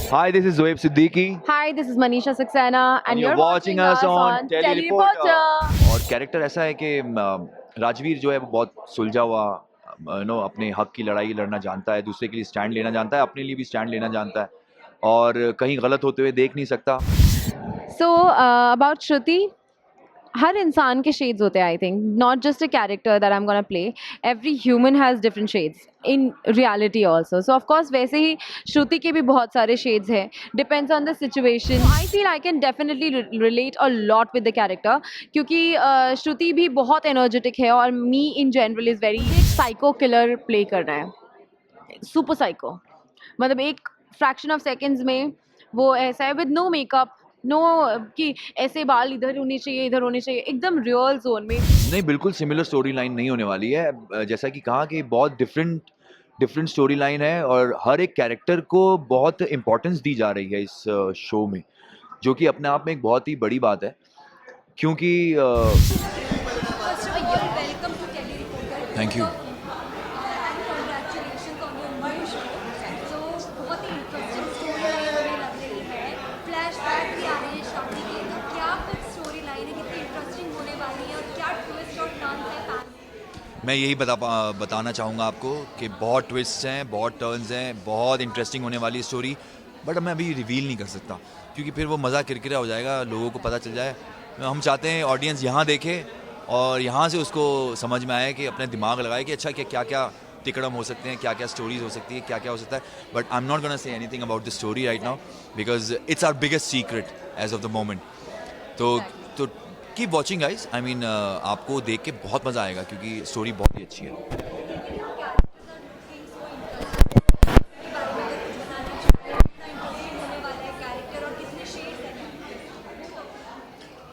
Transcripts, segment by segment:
Hi, this is Zoeb Siddiqui. Hi, this is Manisha Saxena, and You're watching us on Telereporter. और character ऐसा है कि राजवीर जो है वो बहुत सुलझा हुआ अपने हक की लड़ाई लड़ना जानता है, दूसरे के लिए स्टैंड लेना जानता है, अपने लिए भी स्टैंड लेना जानता है और कहीं गलत होते हुए देख नहीं सकता। So, about Shruti, हर इंसान के शेड्स होते हैं I think not just a character that I am gonna play every human has different shades in reality also so of course वैसे ही श्रुति के भी बहुत सारे शेड्स हैं depends on the situation I feel I can definitely relate a lot with the character क्योंकि श्रुति भी बहुत एनर्जेटिक है और me in general is very psycho killer play कर रहा है सुपर साइको मतलब एक फ्रैक्शन ऑफ सेकेंड्स में वो ऐसा है विद नो मेकअप नो कि ऐसे बाल इधर होने चाहिए एकदम रियल जोन में। नहीं, बिल्कुल सिमिलर स्टोरी लाइन नहीं होने वाली है। जैसा कि कहा कि बहुत डिफरेंट स्टोरी लाइन है और हर एक कैरेक्टर को बहुत इम्पोर्टेंस दी जा रही है इस शो में, जो कि अपने आप में एक बहुत ही बड़ी बात है क्योंकि थैंक यू। मैं यही बताना चाहूँगा आपको कि बहुत ट्विस्ट हैं, बहुत टर्न्स हैं, बहुत इंटरेस्टिंग होने वाली स्टोरी, बट मैं अभी रिवील नहीं कर सकता क्योंकि फिर वो मज़ा किरकिरा हो जाएगा, लोगों को पता चल जाए। हम चाहते हैं ऑडियंस यहाँ देखे और यहाँ से उसको समझ में आए कि अपने दिमाग लगाए कि अच्छा क्या क्या तिकड़म हो सकते हैं, क्या क्या स्टोरीज हो सकती है, क्या क्या हो सकता है। But I am not gonna say anything about the story right now because it's our biggest secret as of the moment. तो keep watching guys, I mean आपको देख के बहुत मज़ा आएगा क्योंकि स्टोरी बहुत ही अच्छी है।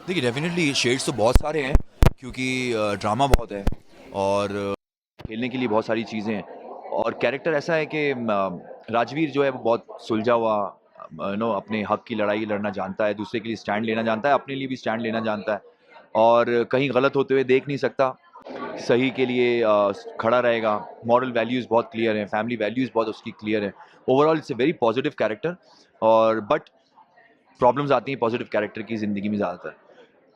देखिए डेफिनेटली शेड्स तो बहुत सारे हैं क्योंकि ड्रामा बहुत है और खेलने के लिए बहुत सारी चीज़ें हैं और कैरेक्टर ऐसा है कि राजवीर जो है वो बहुत सुलझा हुआ अपने हक की लड़ाई लड़ना जानता है, दूसरे के लिए स्टैंड लेना जानता है, अपने लिए भी स्टैंड लेना जानता है और कहीं गलत होते हुए देख नहीं सकता, सही के लिए खड़ा रहेगा। मॉरल वैल्यूज़ बहुत क्लियर हैं, फैमिली वैल्यूज़ बहुत उसकी क्लियर है। Overall it's a very positive character और बट प्रॉब्लम्स आती हैं पॉजिटिव कैरेक्टर की ज़िंदगी में ज़्यादातर।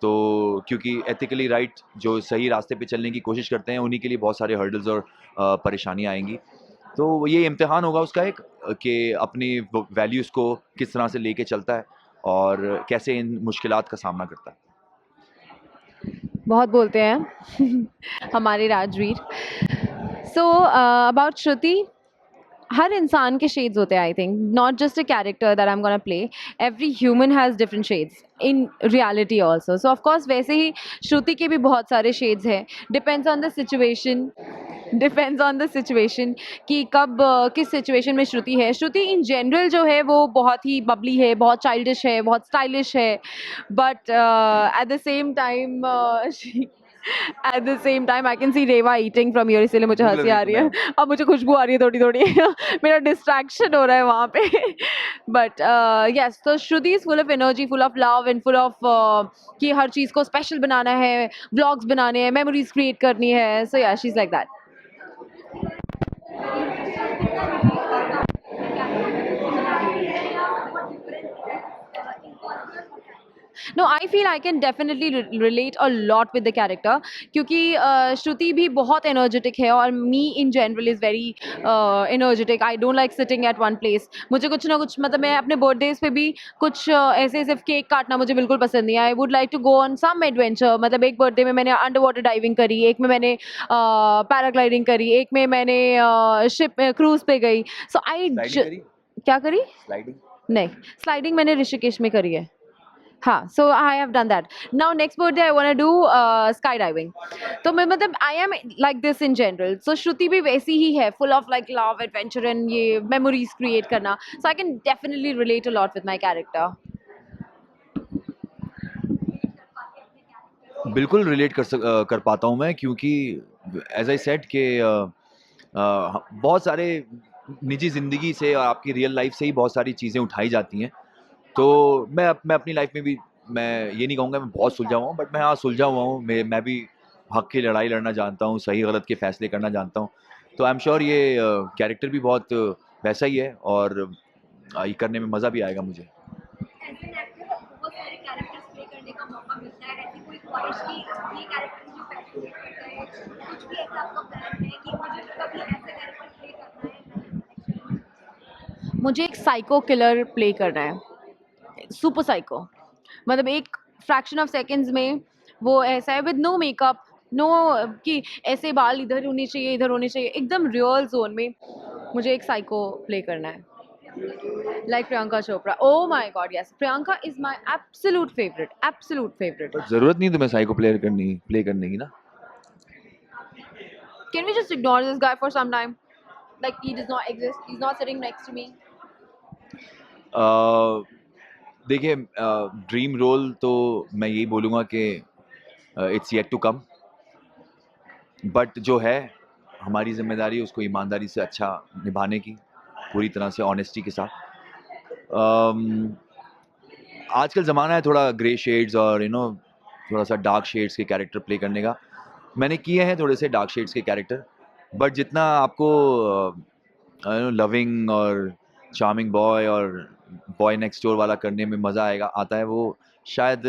तो क्योंकि एथिकली राइट जो सही रास्ते पे चलने की कोशिश करते हैं उन्हीं के लिए बहुत सारे हर्डल्स और परेशानियाँ आएंगी। तो ये इम्तिहान होगा उसका एक कि अपनी वैल्यूज़ को किस तरह से लेके चलता है और कैसे इन मुश्किलात का सामना करता है। बहुत बोलते हैं हमारे राजवीर। सो अबाउट श्रुति हर इंसान के शेड्स होते हैं I think not just a character that I am gonna play every human has different shades in reality also so of course वैसे ही श्रुति के भी बहुत सारे शेड्स हैं डिपेंड्स ऑन द सिचुएशन कि कब किस सिचुएशन में श्रुति है। श्रुति इन जनरल जो है वो बहुत ही बबली है, बहुत चाइल्डिश है, बहुत स्टाइलिश है, but at the same time at the same time I can see Reva eating from here, इसीलिए मुझे हंसी आ रही है। अब मुझे खुशबू आ रही है थोड़ी थोड़ी मेरा डिस्ट्रैक्शन हो रहा है वहाँ पे बट यस तो Shruti is full of energy, full of love and full of कि हर चीज़ को स्पेशल बनाना है, व्लॉग्स बनाने हैं, मेमोरीज क्रिएट करनी है। So yeah she is like that. No I feel I can definitely relate a lot with the character क्योंकि श्रुति भी बहुत एनर्जेटिक है और me in general is very energetic. I don't like sitting at one place. मुझे कुछ ना कुछ मतलब मैं अपने बर्थडेज पे भी कुछ ऐसे सिर्फ केक काटना मुझे बिल्कुल पसंद नहीं है। I would like to go on some adventure. मतलब एक बर्थडे में मैंने अंडर वाटर डाइविंग करी, एक में मैंने पैराग्लाइडिंग करी, एक में मैंने शिप क्रूज पे गई। सो आई क्या करी? स्लाइडिंग नहीं, स्लाइडिंग मैंने ऋषिकेश में करी है। हाँ, so I have done that. Now next birthday I want to do sky diving. तो मैं मतलब I am like this in general. So Shruti भी वैसी ही है, full of like love, adventure and ये मेमोरीज क्रिएट करना। So I can definitely relate a lot with my character. बिल्कुल रिलेट कर पाता हूँ मैं क्योंकि एज आई सेड कि बहुत सारे निजी ज़िंदगी से और आपकी रियल लाइफ से ही बहुत सारी चीज़ें उठाई जाती हैं। तो मैं अपनी लाइफ में भी मैं ये नहीं कहूँगा मैं बहुत सुलझा हुआ हूँ, बट मैं हाँ सुलझा हुआ हूँ। मैं भी हक की लड़ाई लड़ना जानता हूँ, सही गलत के फैसले करना जानता हूँ। तो आई एम श्योर ये कैरेक्टर भी बहुत वैसा ही है, और ये करने में मज़ा भी आएगा मुझे। एज एन एक्टर बहुत सारे कैरेक्टर्स प्ले करने का मौका मिलता है, ऐसी कोई ख्वाहिश की ये कैरेक्टर मुझे फैसिनेट करता है, कुछ भी ऐसा आपका प्लान है कि मुझे कभी ऐसा कैरेक्टर प्ले करना है? मुझे एक साइको किलर प्ले करना है, सुपर साइको। मतलब एक फ्रैक्शन ऑफ सेकंड्स में वो ऐसा है, विद नो मेकअप, नो कि ऐसे बाल इधर होने चाहिए इधर होने चाहिए, एकदम रियल जोन में मुझे एक साइको प्ले करना है, like Priyanka Chopra. Oh my God yes, Priyanka is my absolute favourite, absolute favourite. But ज़रूरत नहीं तुम्हें साइको प्ले करने की ना। Can we just ignore this guy for some time? Like he does not exist. He's not sitting next to me. देखिए, dream role तो मैं यही बोलूँगा कि it's yet to come, but जो है हमारी जिम्मेदारी है उसको ईमानदारी से अच्छा निभाने की, पूरी तरह से ऑनेस्टी के साथ। आजकल ज़माना है थोड़ा ग्रे शेड्स और थोड़ा सा डार्क शेड्स के कैरेक्टर प्ले करने का। मैंने किए हैं थोड़े से डार्क शेड्स के कैरेक्टर, बट जितना आपको लविंग और चार्मिंग बॉय और बॉय नेक्स्ट डोर वाला करने में मज़ा आता है, वो शायद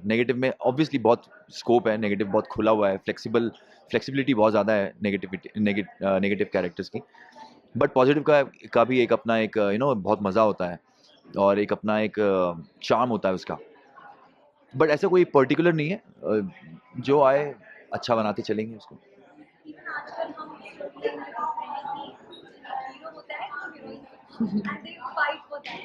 नेगेटिव में ऑब्वियसली बहुत स्कोप है, नेगेटिव बहुत खुला हुआ है, फ्लेक्सिबिलिटी बहुत ज़्यादा है नेगेटिव कैरेक्टर्स की। बट पॉजिटिव का भी एक अपना एक बहुत मज़ा होता है, और एक अपना एक चार्म होता है उसका। बट ऐसा कोई पर्टिकुलर नहीं है, जो आए अच्छा बनाते चलेंगे उसको। इवन आजकल हम स्टोरी लाइन में देख रहे हैं कि हीरो होता है और हीरोइन एंड दे फाइट होता है,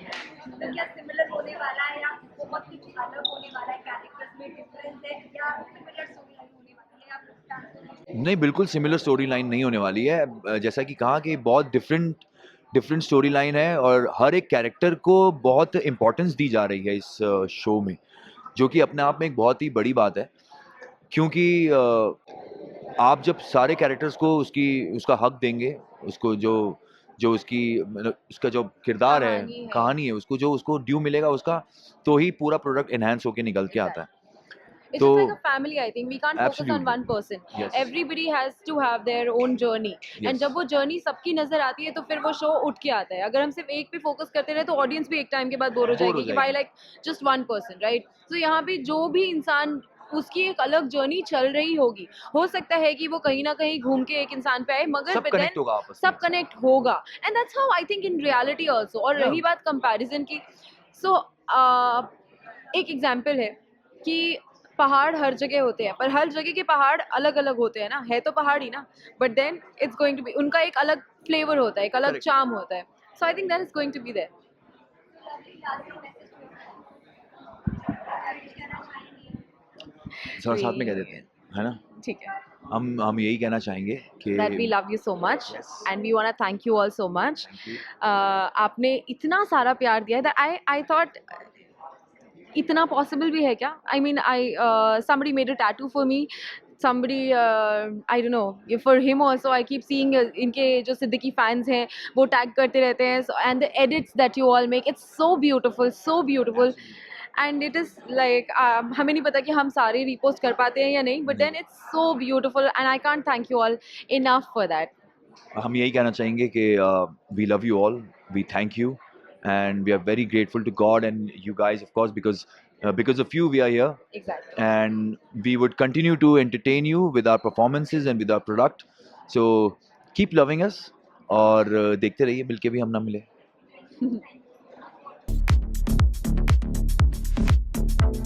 तो क्या सिमिलर होने वाला है या बहुत कुछ अलग होने वाला है, कैरेक्टर्स में डिफरेंस है या सिमिलर स्टोरी लाइन होने वाली है, आप ट्रांसफर? नहीं, बिल्कुल सिमिलर स्टोरी लाइन नहीं होने वाली है। जैसा कि कहा कि बहुत डिफरेंट स्टोरी लाइन है, और हर एक कैरेक्टर को बहुत इम्पोर्टेंस दी जा रही है इस शो में, जो कि अपने आप में एक बहुत ही बड़ी बात है। क्योंकि आप जब सारे कैरेक्टर्स को उसका हक देंगे, उसको जो उसकी मतलब उसका जो किरदार है, कहानी है, उसको ड्यू मिलेगा उसका, तो ही पूरा प्रोडक्ट एनहांस होके निकल के आता है। It's तो just like a family, I think. We can't focus on Absolutely. one person. Yes. Everybody has to have their own journey. Yes. And जब वो journey सबकी नजर आती है तो फिर वो शो उठ के आता है। अगर हम सिर्फ एक पे फोकस करते रहे तो ऑडियंस भी एक टाइम के बाद बोर हो जाएगी कि भाई like just one person, right? तो यहाँ पे जो भी इंसान, उसकी एक अलग जर्नी चल रही होगी, हो सकता है कि वो कहीं ना कहीं घूम के एक इंसान पे आए, मगर सब कनेक्ट होगा आपस में। सब कनेक्ट होगा, and that's how I think in reality also. और Yeah. रही बात कंपैरिजन की, सो एक एग्जाम्पल है कि पहाड़ हर जगह होते हैं, पर हर जगह के पहाड़ अलग अलग होते हैं ना, है तो पहाड़ ही ना, but then it's going to be, उनका एक अलग फ्लेवर होता है, एक अलग Correct. चार्म होता है। So I think that is going to be there. थोड़ा साथ में कह देते हैं, है ना? ठीक है। हम यही कहना चाहेंगे कि That we love you so much, Yes. and we want to thank you all so much. Thank you. आपने इतना सारा प्यार दिया है that I thought इतना possible भी है क्या? I mean, somebody made a tattoo for me. Somebody, I don't know, for him also I keep seeing इनके जो सिद्दीकी fans हैं वो tag करते रहते हैं, and the edits that you all make, it's so beautiful, so beautiful. And it is like हमें नहीं पता कि हम सारे repost कर पाते हैं या नहीं, but then it's so beautiful and I can't thank you all enough for that. हम यही कहना चाहेंगे कि we love you all, we thank you, and we are very grateful to God and you guys, of course, because of you we are here, Exactly. and we would continue to entertain you with our performances and with our product. So keep loving us, और देखते रहिए, मिलके भी हम ना मिले।